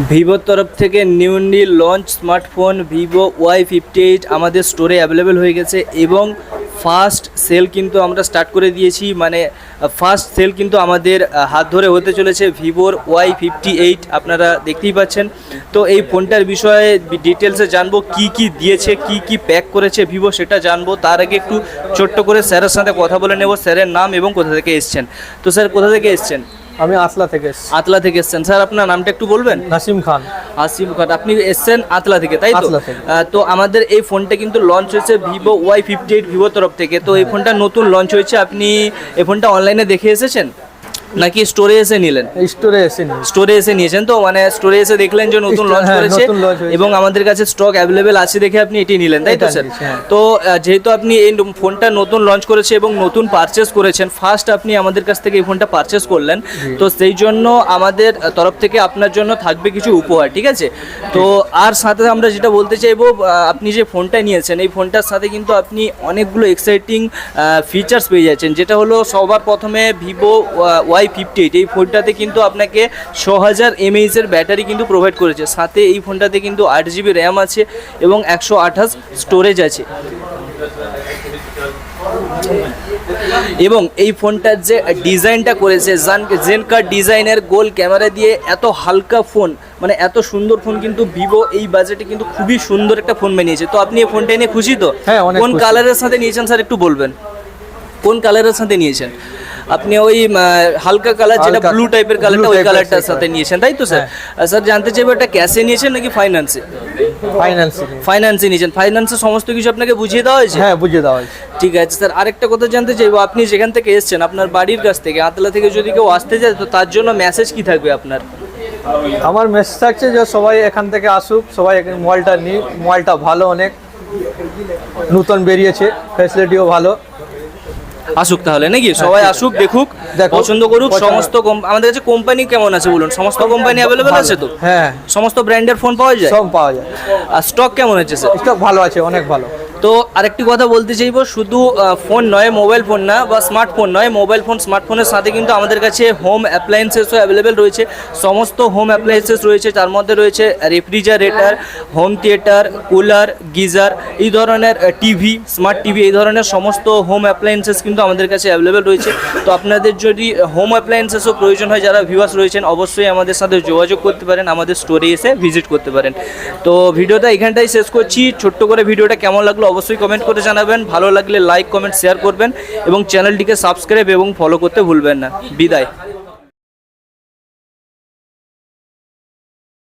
ভিভোর তরফ থেকে newly launch smartphone Vivo Y58 আমাদের স্টোরে অ্যাভেলেবেল হয়ে গেছে এবং ফার্স্ট সেল কিন্তু আমরা স্টার্ট করে দিয়েছি। মানে ফার্স্ট সেল কিন্তু আমাদের হাত ধরে হতে চলেছে ভিভোর Y58, আপনারা দেখতেই পাচ্ছেন। তো এই ফোনটার বিষয়ে ডিটেলসে জানবো, কি কি দিয়েছে, কি কি প্যাক করেছে ভিভো সেটা জানবো। তার আগে একটু ছোট্ট করে স্যারের সাথে কথা বলে নেব, স্যারের নাম এবং কোথা থেকে এসছেন। তো স্যার কোথা থেকে এসছেন? আমি আতলা থেকে এসেছি। আতলা থেকে এসছেন। স্যার আপনার নামটা একটু বলবেন? নাসিম খান। আসিম খান, আপনি এসছেন আতলা থেকে, তাই তো? আতলা থেকে। তো আমাদের এই ফোনটা কিন্তু লঞ্চ হয়েছে ভিভো Y58 ভিভোর তরফ থেকে। তো এই ফোনটা নতুন লঞ্চ হয়েছে। আপনি এই ফোনটা অনলাইনে দেখে এসেছেন নাকি স্টোরে এসে নিলেন? স্টোরে এসে নিই। স্টোরে এসে নিয়েছেন, তো মানে স্টোরে এসে দেখলেন যে নতুন লঞ্চ করেছে এবং আমাদের কাছে স্টক অ্যাভেলেবেল আছে দেখে আপনি এটি নিলেন, তাই তো স্যার? তো যেহেতু আপনি এই ফোনটা নতুন লঞ্চ করেছে এবং নতুন পারচেস করেছেন, ফার্স্ট আপনি আমাদের কাছ থেকে এই ফোনটা পারচেস করলেন, তো সেই জন্য আমাদের তরফ থেকে আপনার জন্য থাকবে কিছু উপহার, ঠিক আছে? তো আর সাথে আমরা যেটা বলতে চাইবো, আপনি যে ফোনটা নিয়েছেন এই ফোনটার সাথে কিন্তু আপনি অনেকগুলো এক্সাইটিং ফিচার্স পেয়ে যাচ্ছেন। যেটা হলো সবার প্রথমে ভিভো Y58 এই ফোনটাতে কিন্তু আপনাকে 6000 mAh এর ব্যাটারি কিন্তু প্রোভাইড করেছে। সাথে এই ফোনটাতে কিন্তু 8GB র্যাম আছে এবং 128 স্টোরেজ আছে। এবং এই ফোনটার যে ডিজাইনটা করেছে জেনকার ডিজাইনের গোল ক্যামেরা দিয়ে এত হালকা ফোন, মানে এত সুন্দর ফোন কিন্তু ভিভো এই বাজেটে কিন্তু খুবই সুন্দর একটা ফোন বানিয়েছে। তো আপনি এই ফোনটা নিয়ে খুশি তো? হ্যাঁ, কোন কালারের সাথে নিয়েছেন স্যার একটু বলবেন? কোন কালারের সাথে নিয়েছেন? আপনি ওই হালকা কালার, যেটা ব্লু টাইপের কালারটা, ওই কালারটার সাথে নিয়েছেন, তাই তো স্যার? স্যার জানতে চাইবো এটা ক্যাশে নিয়েছেন নাকি ফাইন্যান্সে? ফাইন্যান্সে নিয়েছেন। ফাইন্যান্সে সমস্ত কিছু আপনাকে বুঝিয়ে দেওয়া হয়েছে? হ্যাঁ, বুঝিয়ে দেওয়া হয়েছে। ঠিক আছে স্যার, আরেকটা কথা জানতে চাইবো, আপনি যেখান থেকে এসছেন আপনার বাড়ির কাছ থেকে আতলা থেকে যদি কেউ আসতে যায় তো তার জন্য মেসেজ কি থাকবে আপনার? আমার মেসেজ থাকছে যে সবাই এখান থেকে আসুক, সবাই মোবাইলটা নিই। মোবাইলটা ভালো, অনেক নতুন বেরিয়েছে, ফ্যাসিলিটিও ভালো। আসুক তাহলে নাকি? সবাই আসুক, দেখুক, পছন্দ করুক। সমস্ত আমাদের কাছে কোম্পানি কেমন আছে বলুন? সমস্ত কোম্পানি অ্যাভেলেবেল আছে তো? হ্যাঁ, সমস্ত ব্র্যান্ডের ফোন পাওয়া যায়? সব পাওয়া যায়। আর স্টক কেমন আছে স্যার? স্টক ভালো আছে, অনেক ভালো। তো আরেকটি কথা বলতে চাইবো, শুধু ফোন নয়, মোবাইল ফোন না বা স্মার্টফোন নয়, মোবাইল ফোন স্মার্টফোনের সাথে কিন্তু আমাদের কাছে হোম অ্যাপ্লায়েন্সেসও অ্যাভেলেবেল রয়েছে। সমস্ত হোম অ্যাপ্লায়েন্সেস রয়েছে, তার মধ্যে রয়েছে refrigerator, home theatre, cooler, geyser, এই ধরনের টিভি, স্মার্ট টিভি, এই ধরনের সমস্ত হোম অ্যাপ্লায়েন্সেস কিন্তু আমাদের কাছে অ্যাভেলেবেল রয়েছে। তো আপনাদের যদি হোম অ্যাপ্লায়েন্সেসও প্রয়োজন হয়, যারা ভিউয়ার্স রয়েছেন অবশ্যই আমাদের সাথে যোগাযোগ করতে পারেন, আমাদের স্টোরে এসে ভিজিট করতে পারেন। তো ভিডিওটা এখানটাই শেষ করছি। ছোট্ট করে ভিডিওটা কেমন লাগলো অবশ্যই কমেন্ট করে জানাবেন। ভালো লাগলে লাইক, কমেন্ট, শেয়ার করবেন এবং চ্যানেলটিকে সাবস্ক্রাইব এবং ফলো করতে ভুলবেন না। বিদায়।